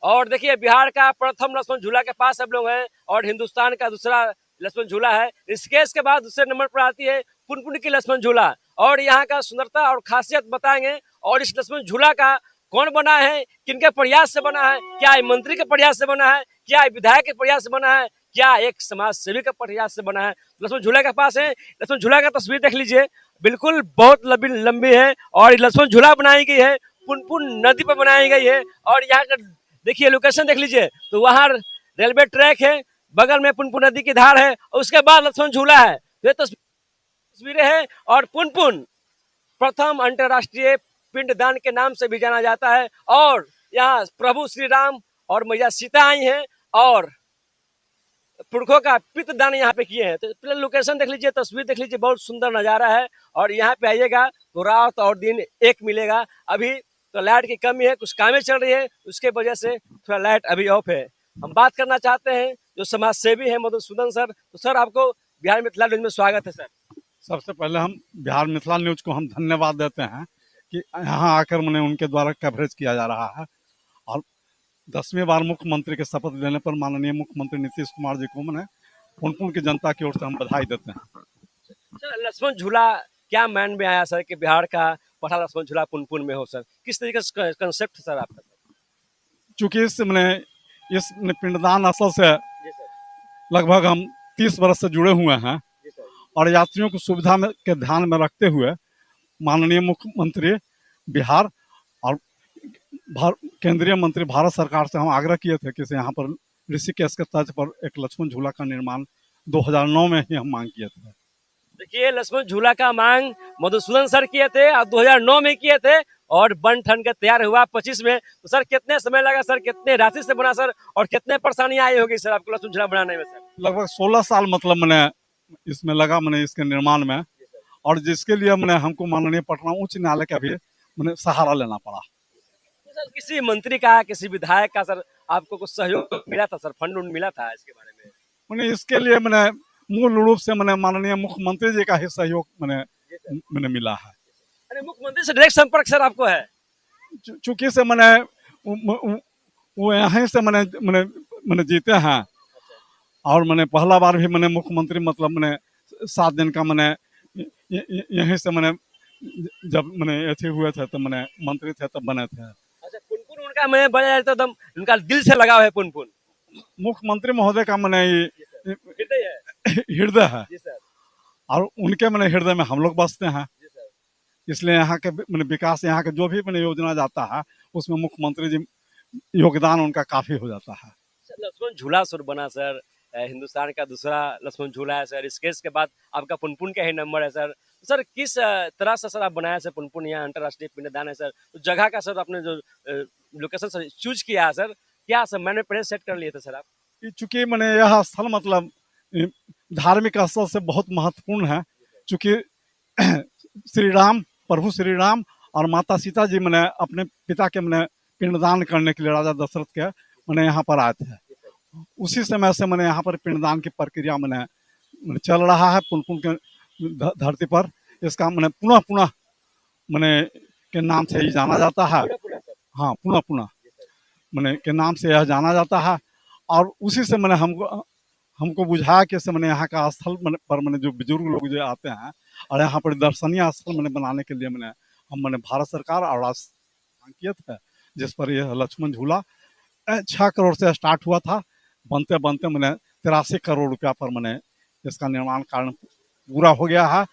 और देखिए बिहार का प्रथम लक्ष्मण झूला के पास हम लोग हैं और हिंदुस्तान का दूसरा लक्ष्मण झूला है। ऋषिकेश के बाद दूसरे नंबर पर आती है पुनपुन की लक्ष्मण झूला और यहाँ का सुंदरता और खासियत बताएंगे। और इस लक्ष्मण झूला का कौन बना है, किनके प्रयास से बना है, क्या मंत्री के प्रयास से बना है, क्या विधायक के प्रयास से बना है, क्या एक समाज सेवी के प्रयास से बना है। लक्ष्मण झूला के पास है, लक्ष्मण झूला का तस्वीर देख लीजिए, बिल्कुल बहुत लंबी लंबी है और लक्ष्मण झूला बनाई गई है पुनपुन नदी पर बनाई गई है। और यहाँ का देखिए लोकेशन देख लीजिए, तो वहाँ रेलवे ट्रैक है, बगल में पुनपुन नदी की धार है और उसके बाद लक्ष्मण झूला है। ये तस्वीरें हैं और पुनपुन प्रथम अंतर्राष्ट्रीय पिंडदान के नाम से भी जाना जाता है और यहाँ प्रभु श्री राम और मैया सीता आई हैं और पुरखों का पितदान यहाँ पे किए हैं। तो लोकेशन देख लीजिए, तस्वीर देख लीजिए, बहुत सुंदर नज़ारा है और यहाँ पे आइएगा तो रात और दिन एक मिलेगा। अभी तो लाइट की कमी है, कुछ कामें चल रही है, उसके वजह से थोड़ा लाइट अभी ऑफ है। हम बात करना चाहते हैं जो समाज सेवी है मधुसूदन सर। तो सर आपको बिहार मिथिला न्यूज में स्वागत है सर। सबसे पहले हम बिहार मिथिला न्यूज को हम धन्यवाद देते हैं कि यहाँ आकर मैंने उनके द्वारा कवरेज किया जा रहा है और 10वीं बार मुख्यमंत्री के शपथ लेने पर माननीय मुख्यमंत्री नीतीश कुमार जी को मैंने पुनपुन की जनता की ओर से हम बधाई देते हैं। सर लक्ष्मण झूला क्या माइंड में आया सर कि बिहार का पहला लक्ष्मण झूला पुनपुन में हो सर, किस तरीके से कंसेप्ट सर आपका? चूंकि इस पिंडदान असल से लगभग हम 30 वर्ष से जुड़े हुए हैं और यात्रियों की सुविधा में के ध्यान में रखते हुए माननीय मुख्यमंत्री बिहार और केंद्रीय मंत्री भारत सरकार से हम आग्रह किए थे कि यहाँ पर ऋषिकेश के तर्ज पर एक लक्ष्मण झूला का निर्माण 2009 में ही हम मांग किए थे। देखिए लक्ष्मण झूला का मांग मधुसूदन सर किए थे और 2009 में किए थे और बन ठन के तैयार हुआ 25 में। तो सर कितने समय लगा सर, कितने राशि से बना सर और कितने परेशानियां आई होगी सर आपको लक्ष्मण झूला बनाने में? सर लगभग 16 साल मतलब मैंने इसमें लगा, मैंने इसके निर्माण में, और जिसके लिए मैंने हमको माननीय पटना उच्च न्यायालय का भी मैंने सहारा लेना पड़ा। सर किसी मंत्री का, किसी विधायक का सर आपको कुछ सहयोग मिला था सर, फंड मिला था इसके बारे में? मैंने इसके लिए मैंने मूल रूप से मैंने माननीय मुख्यमंत्री जी का ही सहयोग मैंने मिला है। अरे मुख्यमंत्री से डायरेक्ट संपर्क सर आपको है? चूंकि से मैंने वो यहीं से मैंने मैंने मैंने जीते हैं और मैंने पहला बार भी मैंने मुख्यमंत्री मतलब मैंने 7 दिन का मैंने यहीं से मैंने जब मैंने ऐसे हुए थे तो मैंने मंत्री थे तब बने थे। अच्छा पुनपुन उनका मैं बजा तो एकदम उनका दिल से लगाव है पुनपुन। मुख्यमंत्री महोदय का मैंने हृदय है और उनके मैंने हृदय में हम लोग बसते हैं, इसलिए यहाँ के मैंने विकास, यहाँ के जो भी मैंने योजना जाता है उसमें मुख्यमंत्री जी योगदान उनका काफी हो जाता है। लक्ष्मण झूला सर बना सर, हिंदुस्तान का दूसरा लक्ष्मण झूला है सर, इसके के बाद आपका पुनपुन का ही नंबर है सर। सर किस तरह से सर आप बनाया सर पुनपुन, यहाँ अंतर्राष्ट्रीय पिंडदान है सर, तो जगह का सर आपने जो लोकेशन सर चूज किया है सर, क्या सर मैंने पहले सेट कर लिए थे सर आप? चूंकि मैंने यह स्थल मतलब धार्मिक स्थल से बहुत महत्वपूर्ण है, चूंकि श्री राम, प्रभु श्री राम और माता सीता जी मैंने अपने पिता के मैंने पिंडदान करने के लिए राजा दशरथ के मैंने यहाँ पर आए थे। उसी समय से मैंने यहाँ पर पिंडदान की प्रक्रिया मैंने चल रहा है पुनपुन के धरती पर। इसका मैंने पुनः पुनः मैंने के नाम से ही जाना जाता है। हाँ, पुनः पुनः मैंने के नाम से यह जाना जाता है और उसी से मैंने हमको बुझाया कि मैंने यहाँ का स्थल पर मैंने जो बुजुर्ग लोग जो आते हैं और यहाँ पर दर्शनीय स्थल मैंने बनाने के लिए मैंने भारत सरकार और राष्ट्र किए थे, जिस पर यह लक्ष्मण झूला 6 करोड़ से स्टार्ट हुआ था, बनते बनते मैंने 83 करोड़ रुपया पर मैंने इसका निर्माण कार्य पूरा हो गया है।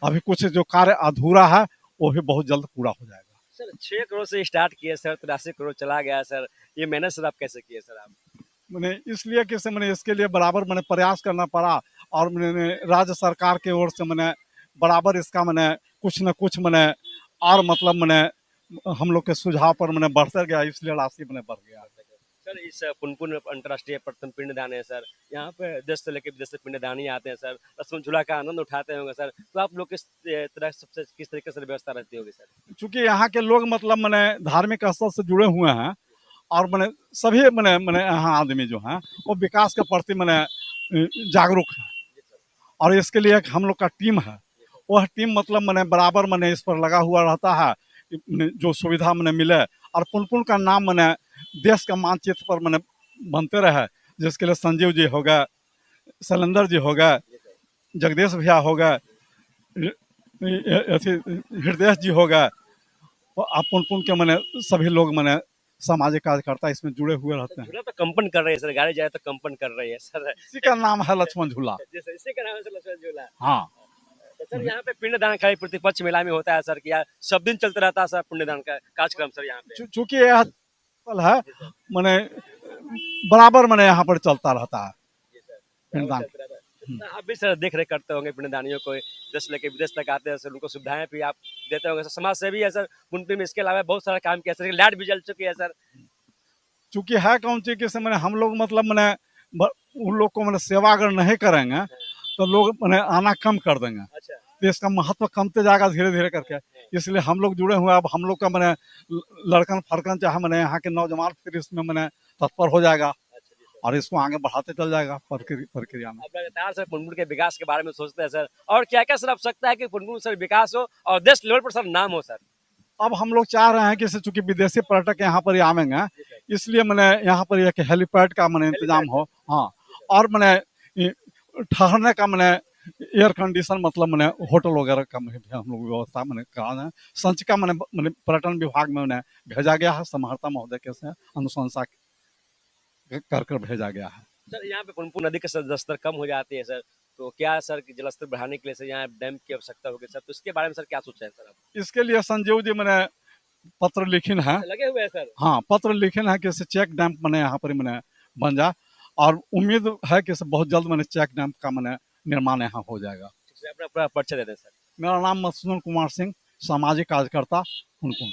अभी कुछ जो कार्य अधूरा है वो भी बहुत जल्द पूरा हो जाएगा। सर 6 करोड़ से स्टार्ट किए सर, 83 करोड़ चला गया सर, ये मेहनत सर आप कैसे किए सर? आप मैंने इसलिए कि मैंने इसके लिए बराबर मैंने प्रयास करना पड़ा और मैंने राज्य सरकार की ओर से मैंने बराबर इसका मैंने कुछ न कुछ मैंने और मतलब मैंने हम लोग के सुझाव पर मैंने बढ़ते गया, इसलिए राशि मैंने बढ़ गया। सर इस पुनपुन अंतर्राष्ट्रीय प्रथम पिंडदान है सर, यहाँ पे देश से लेकर विदेश से पिंडदानी आते हैं सर, लक्ष्मण झूला का आनंद उठाते होंगे सर, तो आप लोग किस तरह सबसे किस तरीके से व्यवस्था रहती होगी सर? चूँकि यहाँ के लोग मतलब मैंने धार्मिक स्थल से जुड़े हुए हैं और मैंने सभी मैंने यहाँ आदमी जो हैं वो विकास के प्रति मैंने जागरूक है और इसके लिए हम लोग का टीम है, वह टीम मतलब मैंने बराबर मैंने इस पर लगा हुआ रहता है, जो सुविधा मैंने मिले और पुनपुन का नाम मैंने देश का मानचित्र पर मैंने बनते रहे, जिसके लिए संजीव जी हो गए, शैलेंद्र जी हो गए, जगदीश भैया हो गए, हृदय जी हो गए, और पुन पुन के मैंने सभी लोग मैंने सामाजिक कार्यकर्ता इसमें जुड़े हुए रहते हैं। झूला तो कंपन कर रही है सर, गाड़ी जाए तो कंपन कर रही है सर। इसी का नाम है लक्ष्मण झूला। जैसे इसी का नाम है सर लक्ष्मण झूला। हाँ, तो सर यहाँ पे पिंडदान का भी प्रतिपक्ष मेला में होता है सर, कि यार सब दिन चलता रहता है सर पिंडदान का कार्यक्रम सर यहाँ पे। चूंकि यह स्थल है, मैंने बराबर मैंने यहाँ पर चलता रहता है जी सर, पिंडदान। चलता रहता है। तो आप भी सर देख रेख करते होंगे पिंडदानियों को, देश लेके विदेश तक आते हैं सर, उनको सुविधाएं भी आप देते होंगे सर। समाज सेवी है सर पुनपुन में, इसके अलावा बहुत सारा काम किया सर, लाइट भी जल चुकी है सर। चूंकि है कौन चीज के से मैंने हम लोग मतलब मैंने उन लोग को मैंने सेवा अगर नहीं करेंगे तो लोग मैंने आना कम कर देंगे, अच्छा, तो इसका महत्व कमते जाएगा धीरे धीरे करके। इसलिए हम लोग जुड़े हुए हैं। अब हम लोग का मैंने लड़कन फड़कन चाहे मैंने यहाँ के नौजवान फिर इसमें मैंने तत्पर हो जाएगा अच्छा जी सर। और इसको आगे बढ़ाते चल जाएगा प्रक्रिया में। आप लगातार सर पुनपुन के विकास के बारे में सोचते हैं सर, और क्या क्या सर आवश्यकता है कि पुनपुन सर विकास हो और देश लेवल पर सर नाम हो सर? अब हम लोग चाह रहे हैं कि चूंकि विदेशी पर्यटक यहाँ पर आवेंगे, इसलिए मैंने यहाँ पर एक हेलीपैड का मैंने इंतजाम हो। हाँ, और मैंने ठहरने का मैंने एयर कंडीशन मतलब मैंने होटल वगैरह का भी हम लोग व्यवस्था मैंने करा है। संचिका मैंने पर्यटन विभाग में मैंने भेजा गया है, समाहर्ता महोदय के से अनुशंसा कर भेजा गया है। सर यहाँ पे पुनपुन नदी का जलस्तर कम हो जाती है सर, तो क्या सर कि जलस्तर बढ़ाने के लिए सर यहाँ डैम की आवश्यकता होगी सर, तो इसके बारे में सर क्या सोचा है सर आप? इसके लिए संजीव जी मैंने पत्र लिखिन है। लगे हुए हैं सर। हाँ, पत्र लिखिन है कि इसे चेक डैम मैंने यहाँ पर मैंने बन जाए, और उम्मीद है कि इसे बहुत जल्द मैंने चेक डैम का मैंने निर्माण यहाँ हो जाएगा। ठीक है, अपना पूरा परिचय दे दें सर। मेरा नाम मधुसूदन कुमार सिंह, सामाजिक कार्यकर्ता पुनपुन।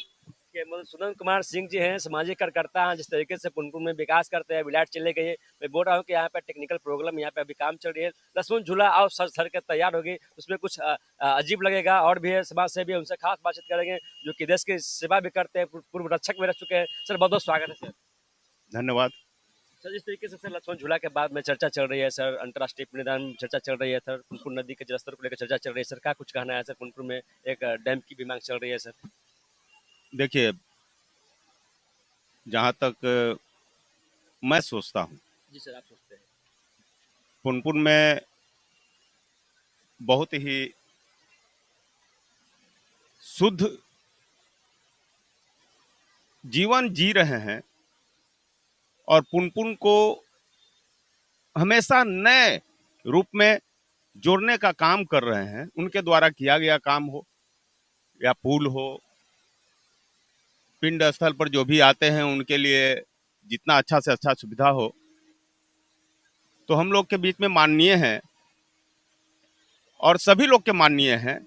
के मधुसूदन कुमार सिंह जी हैं, सामाजिक कार्यकर्ता हैं। जिस तरीके से पुनपुन में विकास करते हैं, विलायत चले गए, मैं बोल रहा हूँ कि यहाँ पे टेक्निकल प्रॉब्लम, यहाँ पे अभी काम चल रही है। लक्ष्मण झूला और सर सर के तैयार होगी, उसमें कुछ अजीब लगेगा, और भी है समाज सेवी है, उनसे खास बातचीत करेंगे जो कि देश की सेवा भी करते हैं, पूर्व रक्षक भी रह चुके हैं। सर बहुत बहुत स्वागत है सर। धन्यवाद। सर जिस तरीके से सर लक्ष्मण झूला के बाद में चर्चा चल रही है सर, अंतर्राष्ट्रीय पिंडदान में चर्चा चल रही है सर, पुनपुन नदी के जलस्तर को लेकर चर्चा चल रही है सर, क्या कुछ कहना है सर? पुनपुन में एक डैम की भी मांग चल रही है सर। देखिए, जहाँ तक मैं सोचता हूँ, जी सर, आप सोचते हैं? पुनपुन में बहुत ही शुद्ध जीवन जी रहे हैं, और पुनपुन को हमेशा नए रूप में जोड़ने का काम कर रहे हैं। उनके द्वारा किया गया काम हो या पुल हो, पिंड स्थल पर जो भी आते हैं उनके लिए जितना अच्छा से अच्छा सुविधा हो, तो हम लोग के बीच में माननीय हैं, और सभी लोग के माननीय हैं,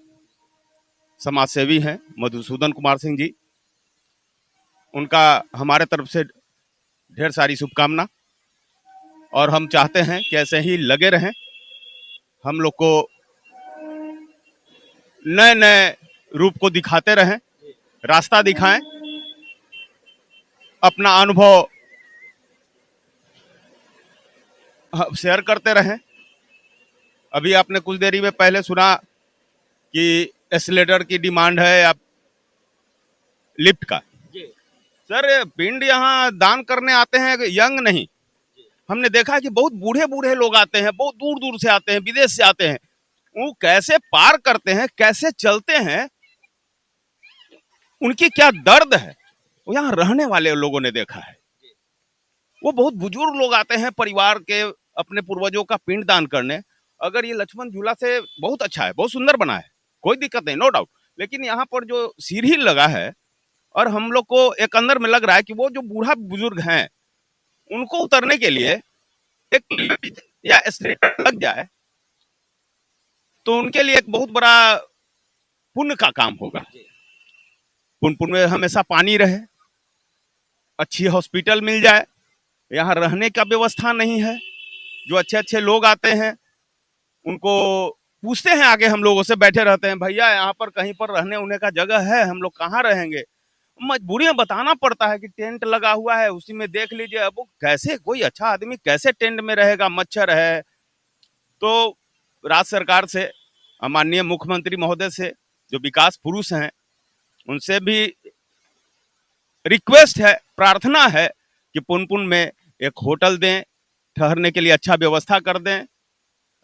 समाज सेवी हैं मधुसूदन कुमार सिंह जी। उनका हमारे तरफ से ढेर सारी शुभकामना, और हम चाहते हैं कि ऐसे ही लगे रहें, हम लोग को नए नए रूप को दिखाते रहें, रास्ता दिखाएं, अपना अनुभव शेयर करते रहें। अभी आपने कुछ देरी में पहले सुना कि एस्केलेटर की डिमांड है या लिफ्ट का। जी सर, पिंड यहाँ दान करने आते हैं, यंग नहीं। हमने देखा है कि बहुत बूढ़े बूढ़े लोग आते हैं, बहुत दूर दूर से आते हैं, विदेश से आते हैं। वो कैसे पार करते हैं, कैसे चलते हैं, उनकी क्या दर्द है, वो यहाँ रहने वाले लोगों ने देखा है। वो बहुत बुजुर्ग लोग आते हैं परिवार के, अपने पूर्वजों का पिंड दान करने। अगर ये लक्ष्मण झूला से बहुत अच्छा है, बहुत सुंदर बना है, कोई दिक्कत नहीं, नो डाउट, लेकिन यहाँ पर जो सीढ़ी लगा है, और हम लोग को एक अंदर में लग रहा है कि वो जो बूढ़ा बुजुर्ग हैं उनको उतरने के लिए एक या एस्केलेटर लग जाए तो उनके लिए एक बहुत बड़ा पुण्य का काम होगा। पुनपुन में हमेशा पानी रहे, अच्छी हॉस्पिटल मिल जाए, यहाँ रहने का व्यवस्था नहीं है। जो अच्छे अच्छे लोग आते हैं उनको पूछते हैं, आगे हम लोगों से बैठे रहते हैं, भैया यहाँ पर कहीं पर रहने उन्ने का जगह है, हम लोग कहाँ रहेंगे? मजबूरी में बताना पड़ता है कि टेंट लगा हुआ है, उसी में देख लीजिए। अब कैसे कोई अच्छा आदमी कैसे टेंट में रहेगा, मच्छर है। तो राज्य सरकार से, माननीय मुख्यमंत्री महोदय से, जो विकास पुरुष हैं, उनसे भी रिक्वेस्ट है, प्रार्थना है कि पुनपुन में एक होटल दें, ठहरने के लिए अच्छा व्यवस्था कर दें,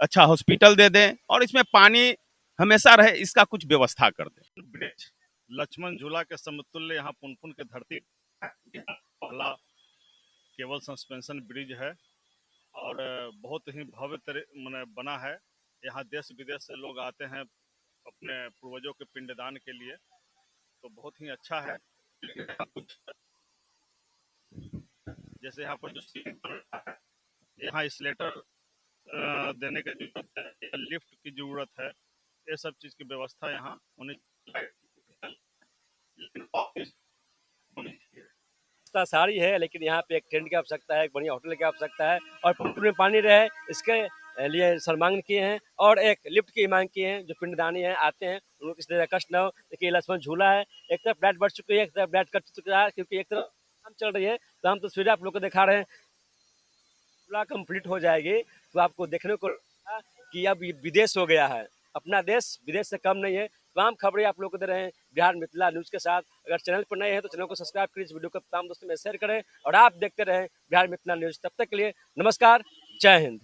अच्छा हॉस्पिटल दे दें और इसमें पानी हमेशा रहे, इसका कुछ व्यवस्था कर दें। ब्रिज लक्ष्मण झूला के समतुल्य यहाँ पुनपुन के धरती पहला केबल सस्पेंशन ब्रिज है और बहुत ही भव्य माने बना है। यहाँ देश विदेश से लोग आते हैं अपने पूर्वजों के पिंडदान के लिए, तो बहुत ही अच्छा है। जैसे यहाँ पर यहाँ स्लेटर देने के लिफ्ट की जरूरत है, ये सब चीज की व्यवस्था यहाँ होनी। रास्ता सारी है, लेकिन यहाँ पे एक टेंट की आवश्यकता है, एक बढ़िया होटल की आवश्यकता है और पुनपुन में पानी रहे इसके लिए सम्मान किए हैं और एक लिफ्ट की मांग किए हैं। जो पिंडदानी है आते हैं उनको किसी तरह कष्ट न हो। देखिए लक्ष्मण झूला है, एक तरफ लाइट बढ़ चुकी है, एक तरफ लाइट कट चुका है, क्योंकि एक तरफ काम चल रही है। तो हम तस्वीरें आप लोग को दिखा रहे हैं। झूला कंप्लीट हो जाएगी तो आपको देखने को कि अब विदेश हो गया है, अपना देश विदेश से कम नहीं है। तमाम खबरें आप लोग को दे रहे हैं बिहार मिथिला न्यूज के साथ। अगर चैनल पर नए हैं तो चैनल को सब्सक्राइब करें, इस वीडियो को तमाम दोस्तों में शेयर करें और आप देखते रहें बिहार मिथिला न्यूज। तब तक के लिए नमस्कार, जय हिंद।